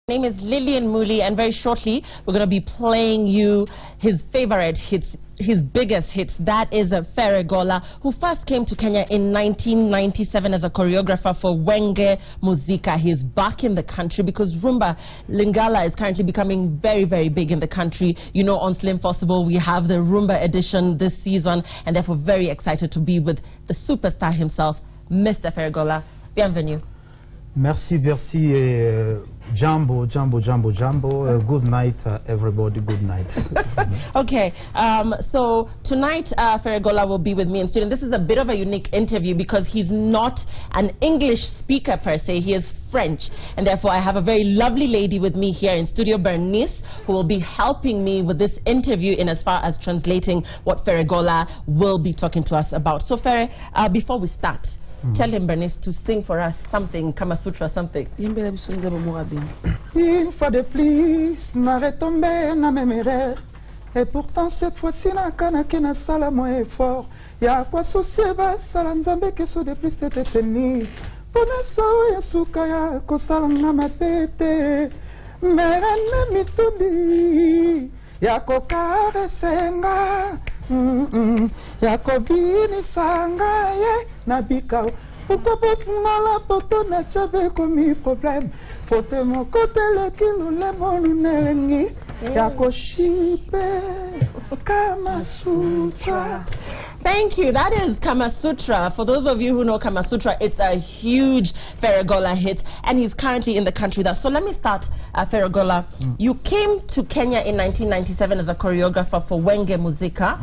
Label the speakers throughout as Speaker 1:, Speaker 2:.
Speaker 1: My name is Lillian Muli, and very shortly we're going to be playing you his favorite hits, his biggest hits. That is Ferre Gola, who first came to Kenya in 1997 as a choreographer for Wenge Muzika. He is back in the country because Rumba Lingala is currently becoming very, very big in the country. You know, on Slim Possible we have the Rumba edition this season, and therefore very excited to be with the superstar himself, Mr. Ferre Gola. Bienvenue.
Speaker 2: Merci, merci, Jambo. Good night, everybody, good night.
Speaker 1: Okay, so tonight Ferre Gola will be with me in studio. This is a bit of a unique interview because he's not an English speaker per se, he is French. And therefore I have a very lovely lady with me here in studio, Bernice, who will be helping me with this interview in as far as translating what Ferre Gola will be talking to us about. So Ferre, before we start, tell him, Bernice, to sing for us something, Kama Sutra, something.
Speaker 3: Une fois de plus, m'a retombé na même erreur. Et pourtant cette fois-ci na kanaki na sala moins effort. Y'a quoi soucier ba sala nzambe keso de plus tete teni. Pona sao ya suka ya kosala na matete. Merana mitubi. Ya kokare senga. Ya bini sanga ye na bikao. Pourquoi pas la poto na chabe komi problème. Fote mon côté le kilo le monu nelengi. Ya shipe Kama Sutra.
Speaker 1: Thank you. That is Kama Sutra. For those of you who know Kama Sutra, it's a huge Ferre Gola hit, and he's currently in the country with us. So let me start, Ferre Gola. You came to Kenya in 1997 as a choreographer for Wenge Muzika.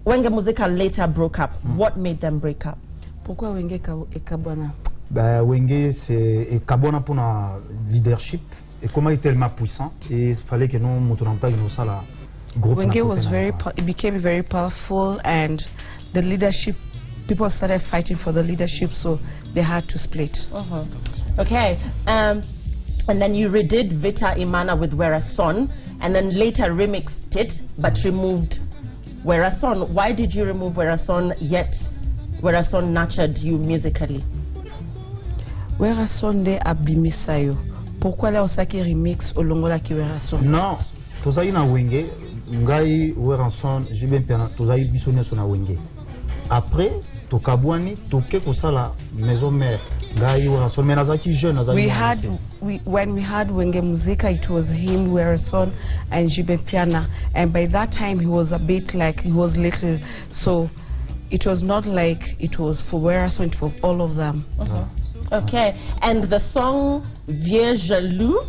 Speaker 1: Wenge Muzika later broke up. What made them break up?
Speaker 3: Pourquoi Wenge Ekabwana?
Speaker 2: Wenge, c'est Kabona pour la leadership. Et comment il est tellement puissant, et il fallait que nous montions pas nos salles.
Speaker 3: Wenge was it became very powerful, and the leadership, people started fighting for the leadership, so they had to split.
Speaker 1: Okay, and then you redid Vita Imana with Werason, and then later remixed it, but removed Werason. Why did you remove Werason, yet Werason nurtured you musically?
Speaker 3: Werason de abimisayo. Pourquoi là osaki remix olongola ki Werason?
Speaker 2: Non, tozali na Wenge, ngai Werason, jibe pena tozali bisone so na Wenge. Après, tokabwani toke kosala maison mère. Ngai Werason menazaki jeune azali.
Speaker 3: When we had Wenge Muzika, it was him, Werason, and Jibe Piana, and by that time he was a bit like, he was little, so it was not like it was for Werason, it was all of them.
Speaker 1: Okay, and the song Vieux Jaloux,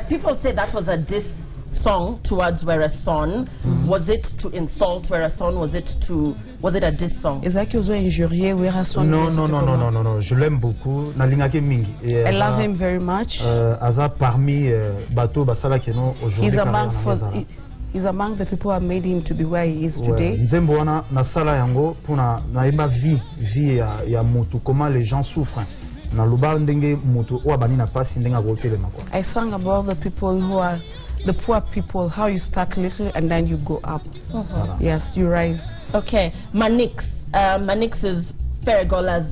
Speaker 1: people say that was a diss song towards Werason. Was it to insult Werason? Was it a diss song?
Speaker 3: Is that was injurier Werason?
Speaker 2: No, je l'aime beaucoup.
Speaker 3: I love him very much.
Speaker 2: Aza parmi bateau basala keno aujourd'hui.
Speaker 3: He's among the people who have made him to be where he is today.
Speaker 2: Nzembo wana na sala yango pona na eba vie ya mutu, comment les gens souffrent. Na luba ndenge mutu o abani na pasi ndenga gotele makwa. I
Speaker 3: sang about the people who are the poor people, how you start little and then you go up. Yes, you rise.
Speaker 1: Okay, Manix. Manix is Ferre Gola's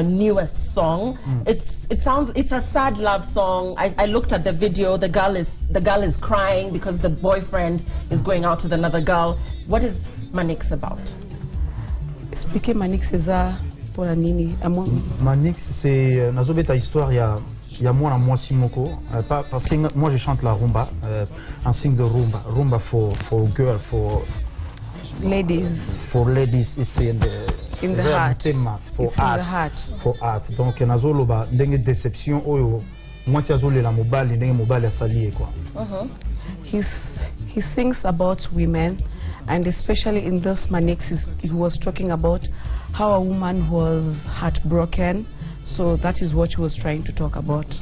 Speaker 1: newest song. It's a sad love song. I looked at the video. The girl is crying because the boyfriend is going out with another girl. What is Manix about?
Speaker 3: Expliquez Manix pour la nini.
Speaker 2: Manix, c'est nazobeta histoire il y a moi simoko parce que moi je chante la rumba, un signe de rumba for girl, for
Speaker 3: ladies,
Speaker 2: it's in
Speaker 3: the heart,
Speaker 2: for art. Donc nazoloba ndenge déception oyo moi tiazolela mobali ndenge mobali asalié quoi.
Speaker 3: He sings about women, and especially in this Manix he was talking about how a woman was heartbroken. So that is what he was trying to talk about. He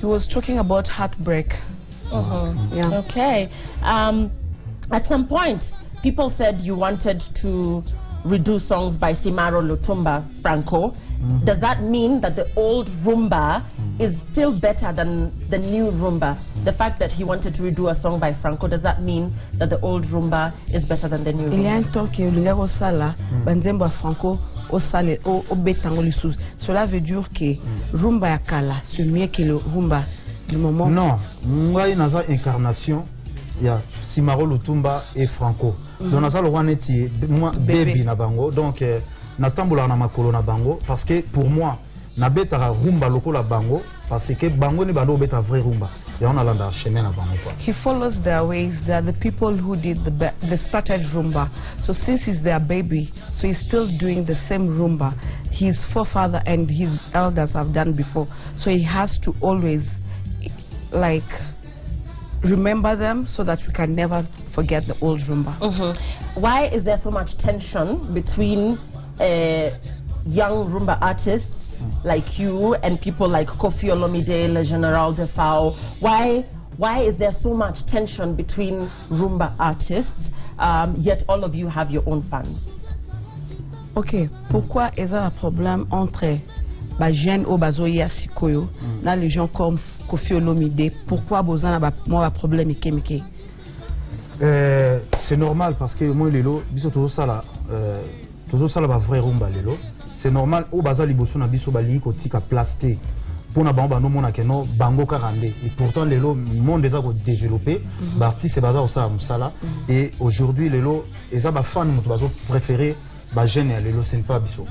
Speaker 3: was talking about heartbreak. Yeah.
Speaker 1: Okay. At some point, people said you wanted to redo songs by Simaro Lutumba Franco. Does that mean that the old rumba is still better than the new rumba. The fact that he wanted to redo a song by Franco, does that mean that the old rumba is better than the new rumba?
Speaker 4: Il y a un temps que l'ingénieur sala, banzembo Franco au sale au betango lisous. Cela veut dire que rumba ya kala c'est mieux que le rumba du moment.
Speaker 2: Non, moi il y a une incarnation. Il y a Simaro Lutumba et Franco. Donc on a le one moi baby na bango. Donc na tambola na makolo na bango parce que pour moi na beta rumba lokola bango parce que bango ni bando beta vrai rumba. Et on a l'anda chemin na bango quoi.
Speaker 4: He follows their ways. They are the people who did the started rumba. So since he's their baby, so he's still doing the same rumba his forefather and his elders have done before. So he has to always like remember them so that we can never forget the old rumba.
Speaker 1: Why is there so much tension between young rumba artists like you and people like Kofi Olomide, Le General Defao? Why is there so much tension between rumba artists, yet all of you have your own fans?
Speaker 4: Ok, pourquoi est-ce un problème entre les jeunes au bazoya sikoyo, na les gens comme Kofi Olomide? Pourquoi besoin n'a pas problème ikemike?
Speaker 2: C'est normal parce que moi lelo biso toujours ça là ba vrai rumba lelo. C'est normal au bazali boso na biso bali ko tika plasté pour na bango no mona keno bango karande et pourtant lelo monde déjà ko développer ba artiste baza au ça musala et aujourd'hui lelo eza ba fan mutu bazo préférer ba jeune lelo c'est pas biso.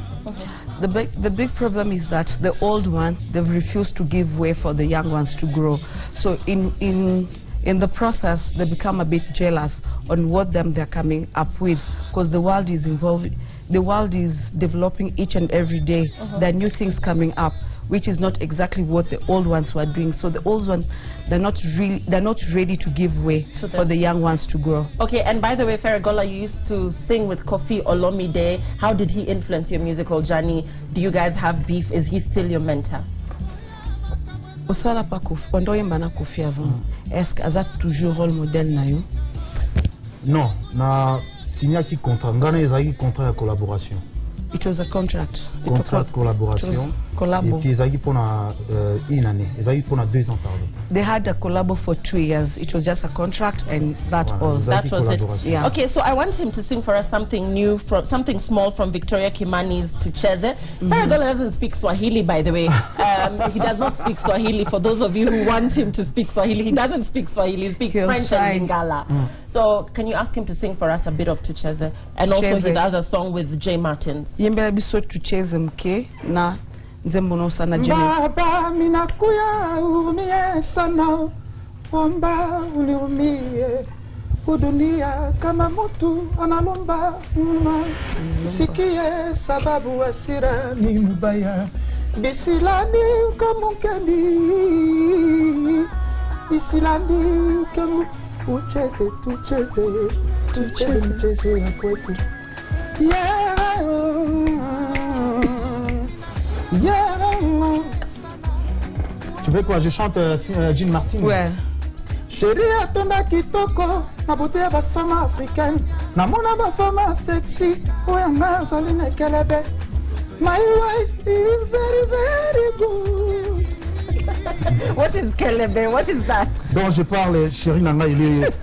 Speaker 4: The big problem is that the old ones, they've refused to give way for the young ones to grow. So in the process they become a bit jealous on what they're coming up with, because the world is evolving. The world is developing each and every day. There are new things coming up, which is not exactly what the old ones were doing. So the old ones, they're not ready to give way for the young ones to grow. Okay,
Speaker 1: and by the way, Ferre Gola, you used to sing with Kofi Olomide. How did he influence your musical journey? Do you guys have beef? Is he still your mentor?
Speaker 4: Osala pa Kofi, pendant yembana Kofi avant. Est-ce qu'azat toujours rôle modèle na yo?
Speaker 2: Non, na signé qui contrat, ngana ezaki contrat de collaboration.
Speaker 4: It was a contract.
Speaker 2: Contrat de collaboration.
Speaker 4: Collabo.
Speaker 2: Et puis ezaki pour une année, ezaki pour 2 ans pardon.
Speaker 4: They had a collabo for 2 years. It was just a contract and that all.
Speaker 1: That was it.
Speaker 4: Yeah.
Speaker 1: Okay, so I want him to sing for us something new, from something small from Victoria Kimani's Tucheze. Ferre Gola doesn't speak Swahili, by the way. He does not speak Swahili. For those of you who want him to speak Swahili, he doesn't speak Swahili. He speaks French and Lingala. So can you ask him to sing for us a bit of Tucheze? And also his other song with J. Martin.
Speaker 4: Yembele biso Tucheze mke na nzembo sana jeni.
Speaker 3: Baba minakuya umie sana, omba uniumie, kudunia kama mtu analomba sikie sababu asira ni mbaya, bisilani kamukeni, bisilani kamu ucheze tucheze ya kwetu. Yeah.
Speaker 2: Tu veux quoi? Je chante Jean Martin?
Speaker 4: Ouais.
Speaker 3: Chérie atonda kitoko na beauté ya basama africaine, namona basama sexy oyanga zali na kelebe. My wife is very very good.
Speaker 1: What is kelebe? What is that?
Speaker 2: Donc je parle chérie nanga il est.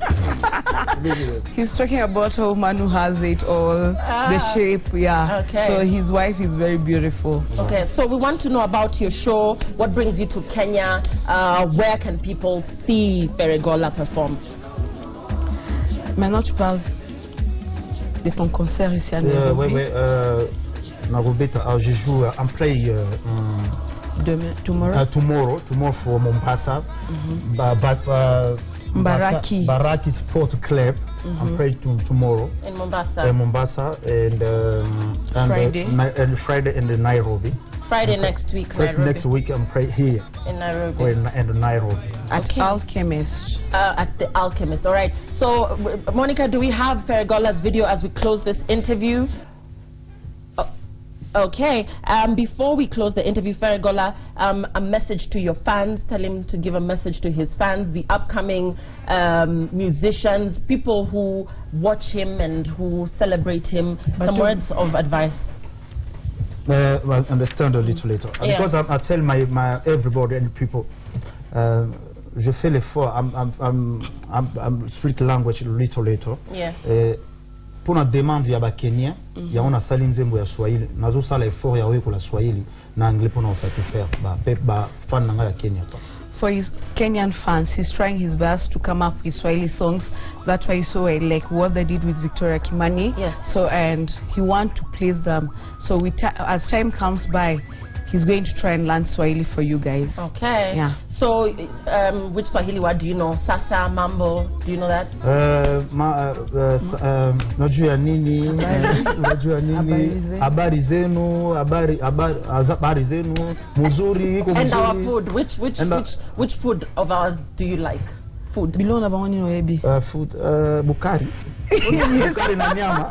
Speaker 4: He's talking about a woman who has it all, the shape, yeah.
Speaker 1: Okay.
Speaker 4: So his wife is very beautiful.
Speaker 1: Okay, so we want to know about your show. What brings you to Kenya? Where can people see Ferre Gola perform?
Speaker 4: Maintenant tu parles de ton concert ici à Nairobi.
Speaker 2: Oui, Nairobi, je joue en play
Speaker 4: tomorrow
Speaker 2: for Mombasa. Baraki Sport Club. I'm playing tomorrow
Speaker 1: in Mombasa.
Speaker 2: And Friday in Nairobi.
Speaker 1: Friday next week. Nairobi.
Speaker 2: Next week I'm playing here
Speaker 1: in Nairobi.
Speaker 2: In Nairobi.
Speaker 4: At Alchemist.
Speaker 1: At the Alchemist. All right. So Monica, do we have Ferre Gola's video as we close this interview? Okay, before we close the interview, Ferre Gola, a message to your fans. Tell him to give a message to his fans, the upcoming musicians, people who watch him and who celebrate him. Some words of advice.
Speaker 2: Well, understand a little later.
Speaker 1: Yeah.
Speaker 2: Because I tell my everybody and people, je fais l'effort. I'm speak language a little later.
Speaker 1: Yeah.
Speaker 2: Pour na demande ya ba Kenya, ya ona sali nzembo ya Swahili. Nazo sala effort ya weko la Swahili na anglais pour na satisfaire ba fan na ya Kenya.
Speaker 4: For his Kenyan fans, he's trying his best to come up with Swahili songs. That's why you saw like what they did with Victoria Kimani.
Speaker 1: Yes.
Speaker 4: So and he wants to please them. So as time comes by, he's going to try and learn Swahili for you guys.
Speaker 1: Okay.
Speaker 4: Yeah.
Speaker 1: So which Swahili word do you know? Sasa, mambo, do you know that?
Speaker 2: Najua nini, najua nini, habari zenu, habari zenu, muzuri, iko muzuri.
Speaker 1: And our food, which food of ours do you like? Food.
Speaker 4: Below na bangoni no ebi.
Speaker 2: Food, bukari. Bukari na nyama.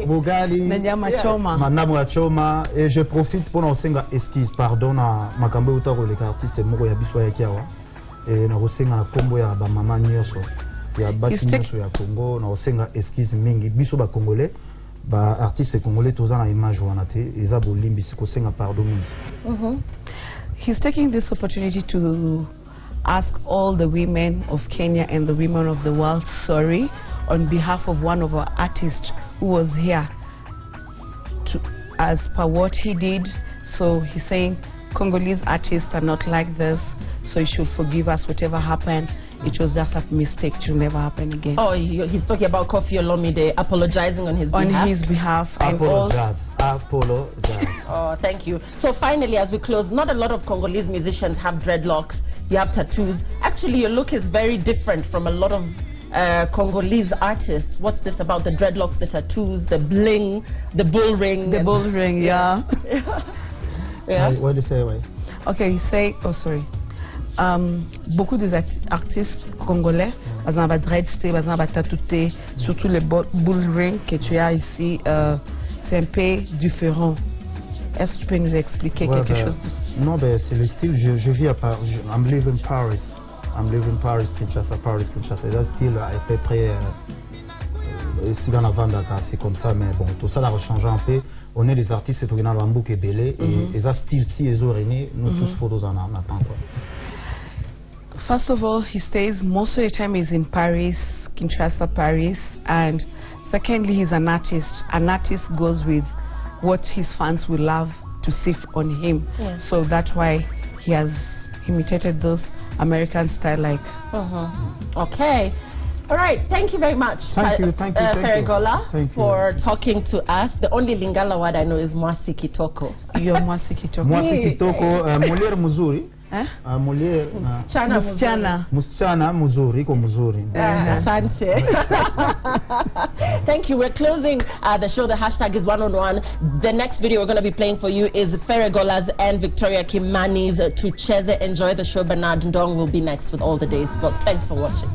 Speaker 2: Bugali.
Speaker 4: Na nyama choma.
Speaker 2: Manamu ya choma. Et je profite pour n'osenga excuse, pardon na makambo utako le artiste moko ya biso ya kiawa. Et na osenga kombo ya ba mama nyoso. Ya basi nyoso ya Congo na osenga excuse mingi biso ba congolais. Ba artiste congolais tozana image wana te eza bolimbi siko senga pardon mingi.
Speaker 4: He's taking this opportunity to ask all the women of Kenya and the women of the world sorry on behalf of one of our artists who was here as per what he did. So he's saying Congolese artists are not like this, so you should forgive us whatever happened. It was just a mistake, it will never happen again.
Speaker 1: Oh, he's talking about Kofi Olomide apologizing on his behalf.
Speaker 4: On his behalf.
Speaker 2: Apologize.
Speaker 1: Oh, thank you. So finally, as we close, not a lot of Congolese musicians have dreadlocks. You have tattoos. Actually, your look is very different from a lot of Congolese artists. What's this about the dreadlocks, the tattoos, the bling, the bull ring?
Speaker 4: The bull ring, yeah.
Speaker 1: Yeah.
Speaker 2: What do you say, wait?
Speaker 4: Okay, you say, oh sorry. Beaucoup des artistes congolais, ils ont des dreads, ils ont des tatoués, surtout les bull ring que tu as ici, c'est un peu différent. Est-ce que tu peux nous expliquer quelque chose?
Speaker 2: Non, ben c'est le style. Je vis à Paris. I'm living Paris. I'm living Paris, Kinshasa, Paris, Kinshasa. C'est un style à peu près. Si on a vendu, c'est comme ça, mais bon, tout ça a changé un peu. On est des artistes, c'est original Bambouk et Belé, et ça style si les oreilles, nous tous photos en attendent.
Speaker 4: First of all, he stays most of the time he's in Paris, Kinshasa, Paris, and secondly, he's an artist. An artist goes with what his fans will love to see on him.
Speaker 1: Yeah.
Speaker 4: So that's why he has imitated those American style like.
Speaker 1: Okay. All right. Thank you very much.
Speaker 2: Thank you.
Speaker 1: Ferré Gola,
Speaker 2: thank you
Speaker 1: for talking to us. The only Lingala word I know is Mwasi Kitoko.
Speaker 4: You're Mwasi Kitoko.
Speaker 2: Mwasi Kitoko, Molière Muzuri. Molière. Musichana Muzuri, iko Muzuri.
Speaker 1: Asante. Thank you. We're closing the show. The hashtag is 1on1. The next video we're going to be playing for you is Ferré Gola's and Victoria Kimani's Tucheze. Enjoy the show. Bernard Ndong will be next with all the day's books. Thanks for watching.